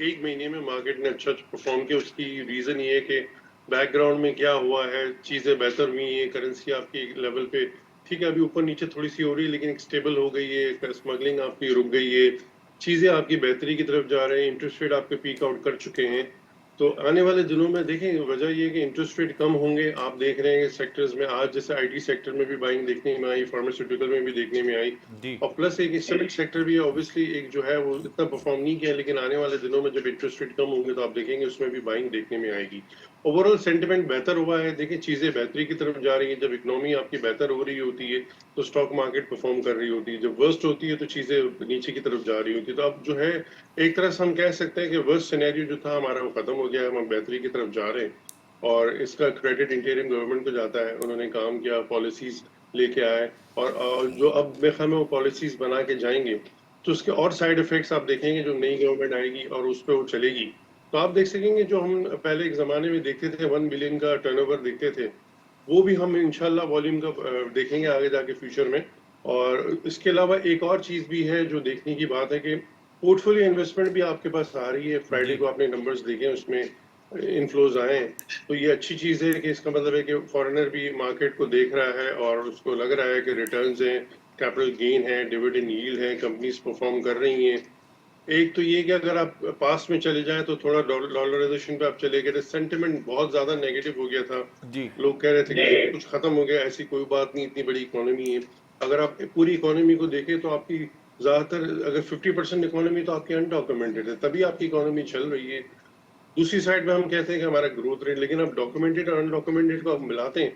1 महीने में मार्केट ने अच्छा परफॉर्म किया, उसकी रीजन ये है कि बैकग्राउंड में क्या हुआ है, चीजें बेहतर हुई है, करेंसी आपकी एक लेवल पे ठीक है, अभी ऊपर नीचे थोड़ी सी हो रही है लेकिन एक स्टेबल हो गई है, स्मगलिंग आपकी रुक गई है, चीजें आपकी बेहतरी की तरफ जा रहे हैं, इंटरेस्ट रेट आपके पीक आउट कर चुके हैं। तो आने वाले दिनों में देखें, वजह ये है कि इंटरेस्ट रेट कम होंगे, आप देख रहे हैं सेक्टर्स में आज जैसे आईटी सेक्टर में भी बाइंग देखने में आई, फार्मास्यूटिकल में भी देखने में आई, जी। और प्लस एक इस्लामिक सेक्टर भी है, ऑब्वियसली एक जो है वो इतना परफॉर्म नहीं किया, लेकिन आने वाले दिनों में जब इंटरेस्ट रेट कम होंगे तो आप देखेंगे उसमें भी बाइंग देखने में आएगी। ओवरऑल सेंटिमेंट बेहतर हुआ है, देखिए चीजें बेहतरी की तरफ जा रही है, जब इकोनॉमी आपकी बेहतर हो रही होती है तो स्टॉक मार्केट परफॉर्म कर रही होती है, जब वर्स्ट होती है तो चीजें नीचे की तरफ जा रही होती है। तो अब जो है एक तरह से हम कह सकते हैं कि वर्स्ट सिनेरियो जो था हमारा वो खत्म हो गया है, हम बेहतरी की तरफ जा रहे हैं, और इसका क्रेडिट इंटीरियम गवर्नमेंट को जाता है, उन्होंने काम किया, पॉलिसीज लेके आए, और जो अब मेरे ख्याल में वो पॉलिसीज बना के जाएंगे तो उसके और साइड इफेक्ट्स आप देखेंगे, जो नई गवर्नमेंट आएगी और उस पर वो चलेगी तो आप देख सकेंगे जो हम पहले एक जमाने में देखते थे 1 बिलियन का टर्नओवर देखते थे, वो भी हम इंशाल्लाह वॉल्यूम का देखेंगे आगे जाके फ्यूचर में। और इसके अलावा एक और चीज भी है जो देखने की बात है कि पोर्टफोलियो इन्वेस्टमेंट भी आपके पास आ रही है, फ्राइडे जी। को आपने नंबर्स देखे उसमें इनफ्लोज आए हैं, तो ये अच्छी चीज है कि इसका मतलब है कि फॉरेनर भी मार्केट को देख रहा है और उसको लग रहा है कि रिटर्न्स हैं, कैपिटल गेन है, डिविडेंड यील्ड है, कंपनीज परफॉर्म कर रही हैं। एक तो ये कि अगर आप पास्ट में चले जाएं तो थोड़ा डॉलराइजेशन पे आप चले गए थे, सेंटिमेंट बहुत ज्यादा नेगेटिव हो गया था, जी। लोग कह रहे थे कि सब कुछ खत्म हो गया, ऐसी कोई बात नहीं, इतनी बड़ी इकोनॉमी है। अगर आप पूरी इकोनॉमी को देखें तो आपकी ज्यादातर अगर 50% इकोनॉमी तो आपकी अनडॉक्यूमेंटेड है, तभी आपकी इकोनॉमी चल रही है। दूसरी साइड में हम कहते हैं कि हमारा ग्रोथ रेट, लेकिन आप डॉक्यूमेंटेड और अनडॉक्यूमेंटेड को आप मिलाते हैं